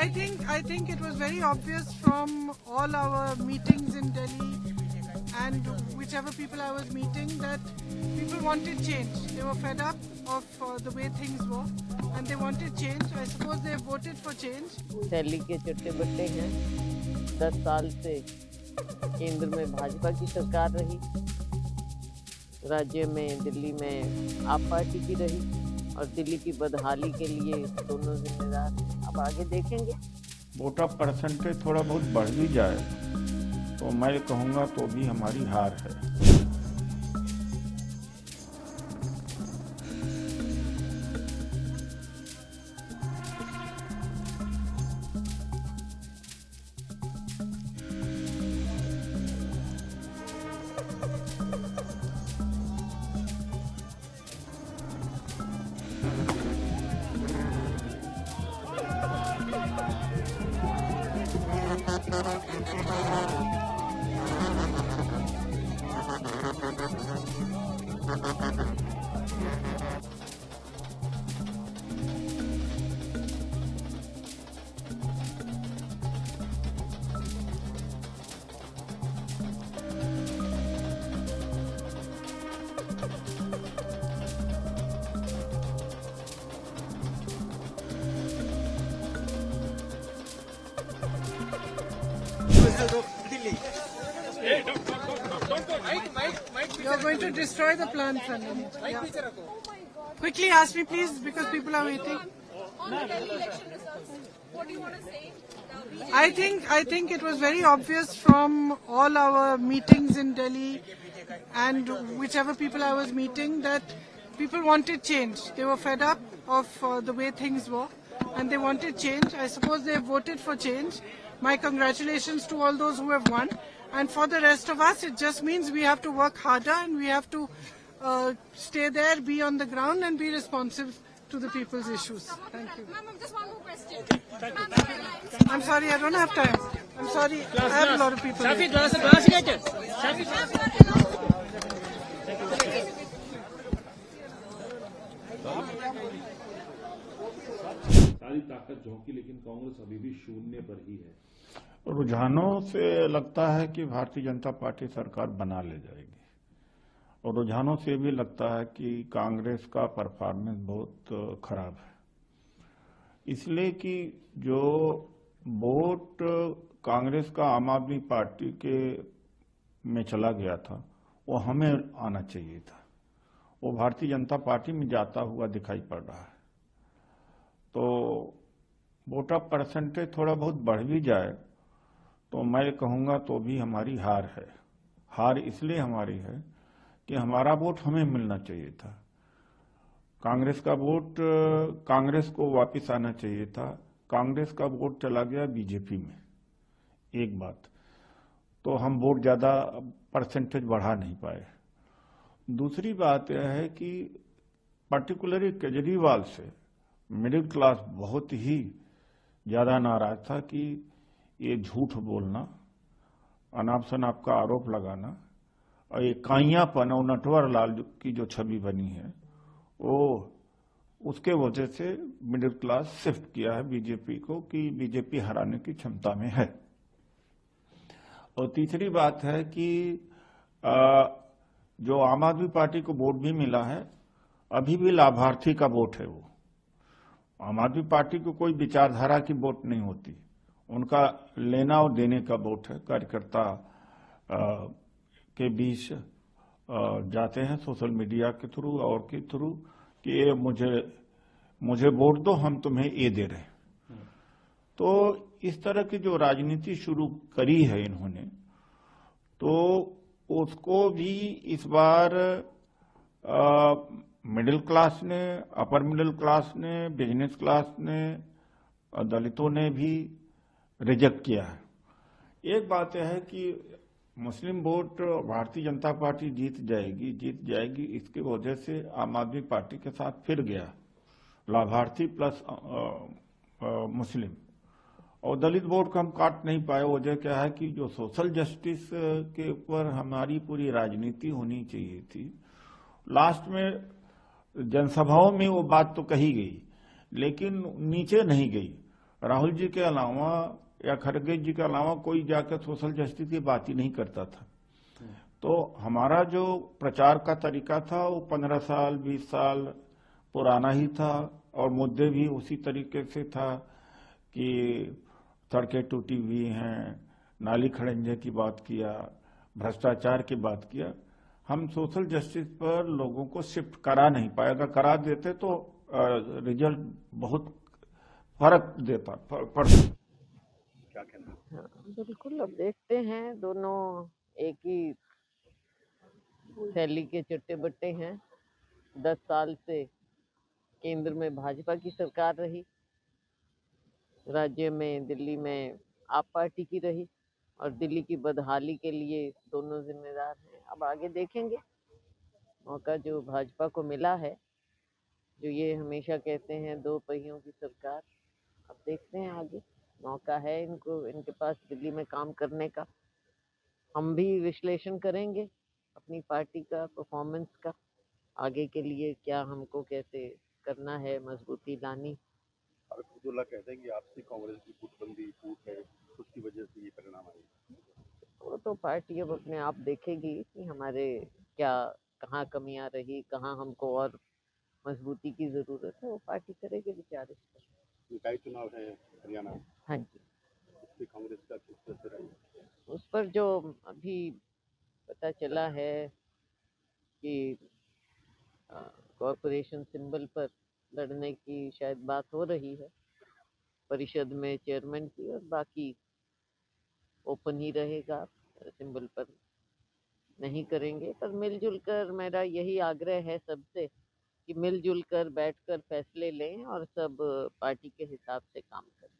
I think it was very obvious from all our meetings in Delhi and whichever people I was meeting that people wanted change. They were fed up of the way things were and they wanted change. I suppose they voted for change. Delhi के चट्टे बट्टे हैं 10 साल से केंद्र में भाजपा की सरकार रही, राज्य में दिल्ली में आप पार्टी की रही और दिल्ली की बदहाली के लिए दोनों जिम्मेदार हैं। अब आगे देखेंगे। वोट ऑफ परसेंटेज थोड़ा बहुत बढ़ भी जाए तो मैं कहूँगा तो भी हमारी हार है। You are going to destroy the plant, Sanjay. Yeah. Quickly ask me, please, because people are waiting. On the Delhi election results, what do you want to say? I think it was very obvious from all our meetings in Delhi and whichever people I was meeting that people wanted change. They were fed up of the way things were and they wanted change. I suppose they voted for change. My congratulations to all those who have won. And for the rest of us, it just means we have to work harder and we have to stay there, be on the ground and be responsive to the people's issues. Thank you. Ma'am, just one more question. I'm sorry, I don't have time. I'm sorry, I have a lot of people here. सारी ताकत झोंकी लेकिन कांग्रेस अभी भी शून्य पर ही है। रुझानों से लगता है कि भारतीय जनता पार्टी सरकार बना ले जाएगी और रुझानों से भी लगता है कि कांग्रेस का परफॉर्मेंस बहुत खराब है, इसलिए कि जो वोट कांग्रेस का आम आदमी पार्टी के में चला गया था वो हमें आना चाहिए था, वो भारतीय जनता पार्टी में जाता हुआ दिखाई पड़ रहा है। तो वोट ऑफ परसेंटेज थोड़ा बहुत बढ़ भी जाए तो मैं कहूँगा तो भी हमारी हार है। हार इसलिए हमारी है कि हमारा वोट हमें मिलना चाहिए था, कांग्रेस का वोट कांग्रेस को वापस आना चाहिए था, कांग्रेस का वोट चला गया बीजेपी में। एक बात तो हम वोट ज्यादा परसेंटेज बढ़ा नहीं पाए। दूसरी बात यह है कि पर्टिकुलरली केजरीवाल से मिडिल क्लास बहुत ही ज्यादा नाराज था कि ये झूठ बोलना, अनाप शनाप का आरोप लगाना और ये काइयापन और नटवर लाल की जो छवि बनी है वो उसके वजह से मिडिल क्लास शिफ्ट किया है बीजेपी को कि बीजेपी हराने की क्षमता में है। और तीसरी बात है कि जो आम आदमी पार्टी को वोट भी मिला है अभी भी लाभार्थी का वोट है। वो आम आदमी पार्टी को कोई विचारधारा की वोट नहीं होती, उनका लेना और देने का वोट है। कार्यकर्ता के बीच जाते हैं सोशल मीडिया के थ्रू और के थ्रू कि ये मुझे वोट दो, हम तुम्हें ये दे रहे हैं। तो इस तरह की जो राजनीति शुरू करी है इन्होंने, तो उसको भी इस बार मिडिल क्लास ने, अपर मिडिल क्लास ने, बिजनेस क्लास ने, दलितों ने भी रिजेक्ट किया है। एक बात यह है कि मुस्लिम वोट भारतीय जनता पार्टी जीत जाएगी इसके वजह से आम आदमी पार्टी के साथ फिर गया लाभार्थी प्लस मुस्लिम, और दलित वोट को हम काट नहीं पाए। वजह क्या है कि जो सोशल जस्टिस के ऊपर हमारी पूरी राजनीति होनी चाहिए थी, लास्ट में जनसभाओं में वो बात तो कही गई लेकिन नीचे नहीं गई। राहुल जी के अलावा या खड़गे जी के अलावा कोई जाकर सोशल जस्टिस की बात ही नहीं करता था। तो हमारा जो प्रचार का तरीका था वो 15 साल 20 साल पुराना ही था और मुद्दे भी उसी तरीके से था कि सड़कें टूटी हुई हैं, नाली खड़ंजे की बात किया, भ्रष्टाचार की बात किया। हम सोशल जस्टिस पर लोगों को शिफ्ट करा नहीं पाए। अगर करा देते तो रिजल्ट बहुत फर्क देता पड़ता। क्या कहना है? हाँ, बिल्कुल। अब देखते हैं, दोनों एक ही थैली के चट्टे बट्टे हैं। 10 साल से केंद्र में भाजपा की सरकार रही, राज्य में दिल्ली में आप पार्टी की रही, और दिल्ली की बदहाली के लिए दोनों जिम्मेदार हैं। अब आगे देखेंगे। मौका जो भाजपा को मिला है, जो ये हमेशा कहते हैं 2 पहियों की सरकार, अब देखते हैं आगे। मौका है इनको, इनके पास दिल्ली में काम करने का। हम भी विश्लेषण करेंगे अपनी पार्टी का, परफॉर्मेंस का, आगे के लिए क्या हमको कैसे करना है, मजबूती लानी। फारूक अब्दुल्ला कहते हैं कि आपसी कांग्रेस की गुटबंदी टूट है, उसकी वजह से ये परिणाम आए। वो तो पार्टी अब अपने आप देखेगी कि हमारे क्या, कहाँ कमियां रही, कहाँ हमको और मजबूती की जरूरत है। वो पार्टी करेगी विचार इस पर। निकाय चुनाव है हरियाणा, हाँ जी, उससे कांग्रेस का किस तरह से रहेगा? उस पर जो अभी पता चला है कि कॉरपोरेशन सिंबल पर लड़ने की शायद बात हो रही है परिषद में चेयरमैन की, और बाकी ओपन ही रहेगा, सिंबल पर नहीं करेंगे। पर मिलजुल कर, मेरा यही आग्रह है सबसे कि मिलजुल कर बैठकर फैसले लें और सब पार्टी के हिसाब से काम करें।